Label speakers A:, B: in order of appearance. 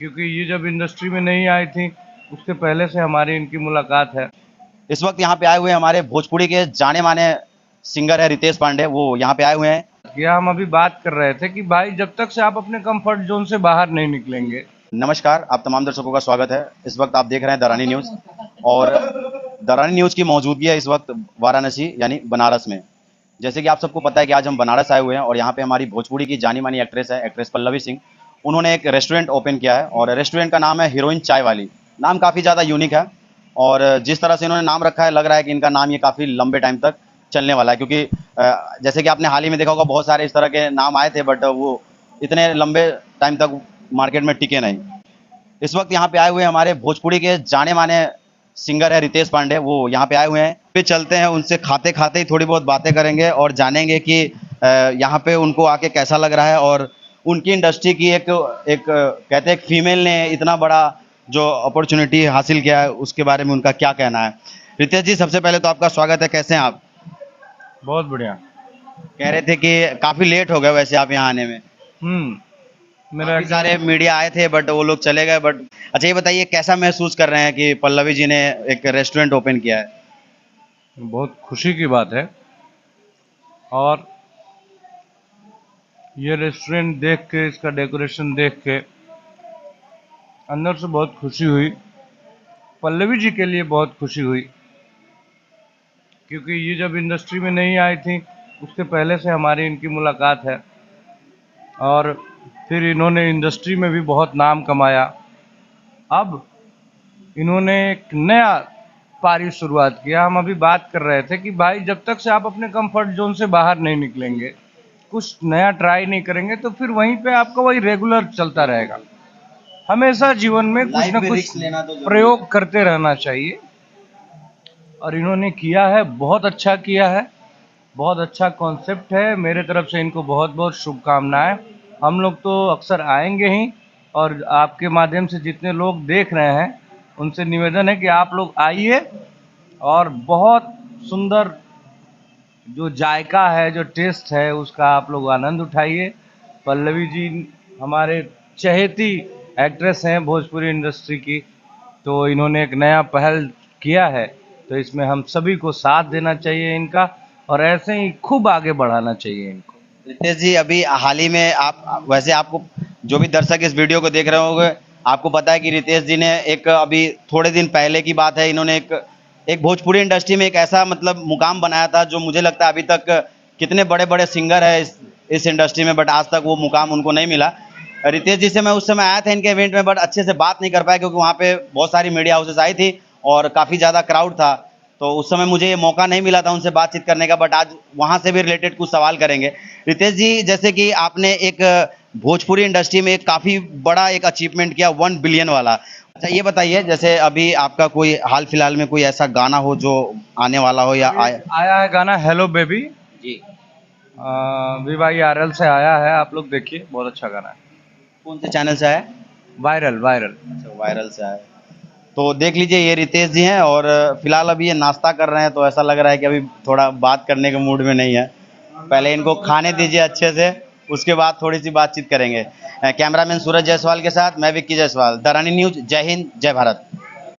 A: क्योंकि ये जब इंडस्ट्री में नहीं आई थी उसके पहले से हमारी इनकी मुलाकात है।
B: इस वक्त यहाँ पे आए हुए हैं हमारे भोजपुरी के जाने माने सिंगर है रितेश पांडे, वो यहाँ पे आए हुए हैं।
A: या हम अभी बात कर रहे थे कि भाई जब तक से आप अपने कंफर्ट जोन से बाहर नहीं निकलेंगे।
B: नमस्कार, आप तमाम दर्शकों का स्वागत है। इस वक्त आप देख रहे हैं दरानी न्यूज़ और दरानी न्यूज़ की मौजूदगी है इस वक्त वाराणसी यानी बनारस में। जैसे कि आप सबको पता है कि आज हम बनारस आए हुए हैं और यहाँ पे हमारी भोजपुरी की जानी मानी एक्ट्रेस है, एक्ट्रेस पल्लवी सिंह। उन्होंने एक रेस्टोरेंट ओपन किया है और रेस्टोरेंट का नाम है हीरोइन चाय वाली। नाम काफ़ी ज़्यादा यूनिक है और जिस तरह से इन्होंने नाम रखा है लग रहा है कि इनका नाम ये काफ़ी लंबे टाइम तक चलने वाला है, क्योंकि जैसे कि आपने हाल ही में देखा होगा बहुत सारे इस तरह के नाम आए थे, बट वो इतने लंबे टाइम तक मार्केट में टिके नहीं। इस वक्त यहाँ पे आए हुए हैं हमारे भोजपुरी के जाने माने सिंगर है रितेश पांडे, वो यहाँ पे आए हुए हैं। फिर चलते हैं उनसे, खाते खाते ही थोड़ी बहुत बातें करेंगे और जानेंगे कि यहाँ पे उनको आके कैसा लग रहा है और उनकी इंडस्ट्री की एक एक कहते हैं एक फीमेल ने इतना बड़ा जो अपॉर्चुनिटी हासिल किया है उसके बारे में उनका क्या कहना है। रितेश जी, सबसे पहले तो आपका स्वागत है, कैसे हैं आप?
A: बहुत बढ़िया।
B: कह रहे थे कि काफ़ी लेट हो गए वैसे आप यहाँ आने में।
A: मेरा
B: काफी सारे मीडिया आए थे बट वो लोग चले गए। बट अच्छा, ये बताइए कैसा महसूस कर रहे हैं कि पल्लवी जी ने एक रेस्टोरेंट ओपन किया है?
A: बहुत खुशी की बात है और ये रेस्टोरेंट देख के, इसका डेकोरेशन देख के अंदर से बहुत खुशी हुई। पल्लवी जी के लिए बहुत खुशी हुई क्योंकि ये जब इंडस्ट्री में नहीं आई थी उसके पहले से हमारी इनकी मुलाकात है और फिर इन्होंने इंडस्ट्री में भी बहुत नाम कमाया। अब इन्होंने एक नया पारी शुरुआत किया। हम अभी बात कर रहे थे कि भाई जब तक से आप अपने कंफर्ट जोन से बाहर नहीं निकलेंगे, कुछ नया ट्राई नहीं करेंगे, तो फिर वहीं पे आपका वही रेगुलर चलता रहेगा। हमेशा जीवन में कुछ ना कुछ प्रयोग करते रहना चाहिए और इन्होंने किया है, बहुत अच्छा किया है, बहुत अच्छा कॉन्सेप्ट है। मेरे तरफ से इनको बहुत बहुत शुभकामनाएं। हम लोग तो अक्सर आएंगे ही और आपके माध्यम से जितने लोग देख रहे हैं उनसे निवेदन है कि आप लोग आइए और बहुत सुंदर जो जायका है, जो टेस्ट है, उसका आप लोग आनंद उठाइए। पल्लवी जी हमारे चहेती एक्ट्रेस हैं भोजपुरी इंडस्ट्री की, तो इन्होंने एक नया पहल किया है, तो इसमें हम सभी को साथ देना चाहिए इनका और ऐसे ही खूब आगे बढ़ाना चाहिए इनको।
B: रितेश जी, अभी हाल ही में आप, वैसे आपको जो भी दर्शक इस वीडियो को देख रहे होंगे, आपको पता है कि रितेश जी ने एक अभी थोड़े दिन पहले की बात है, इन्होंने एक भोजपुरी इंडस्ट्री में एक ऐसा मतलब मुकाम बनाया था जो मुझे लगता है अभी तक कितने बड़े बड़े सिंगर है इस इंडस्ट्री में, बट आज तक वो मुकाम उनको नहीं मिला। रितेश जी से मैं उस समय आया था इनके इवेंट में, बट अच्छे से बात नहीं कर पाया क्योंकि वहाँ पे बहुत सारी मीडिया हाउसेस आई थी और काफ़ी ज़्यादा क्राउड था, तो उस समय मुझे ये मौका नहीं मिला था उनसे बातचीत करने का। बट आज वहाँ से भी रिलेटेड कुछ सवाल करेंगे। रितेश जी, जैसे कि आपने एक भोजपुरी इंडस्ट्री में एक काफ़ी बड़ा एक अचीवमेंट किया, 1 बिलियन वाला। अच्छा, ये बताइए जैसे अभी आपका कोई हाल फिलहाल में कोई ऐसा गाना हो जो आने वाला हो या
A: आया है गाना हेलो बेबी,
B: जी,
A: VYRL से आया है, आप लोग देखिए, बहुत अच्छा गाना है।
B: कौन से चैनल से आया?
A: Viral viral.
B: अच्छा, वायरल से आया। तो देख लीजिए, ये रितेश जी हैं और फिलहाल अभी ये नाश्ता कर रहे हैं, तो ऐसा लग रहा है कि अभी थोड़ा बात करने के मूड में नहीं है। पहले इनको खाने दीजिए अच्छे से, उसके बाद थोड़ी सी बातचीत करेंगे। कैमरामैन सूरज जायसवाल के साथ मैं विक्की जायसवाल, दरानी न्यूज़। जय हिंद, जय भारत।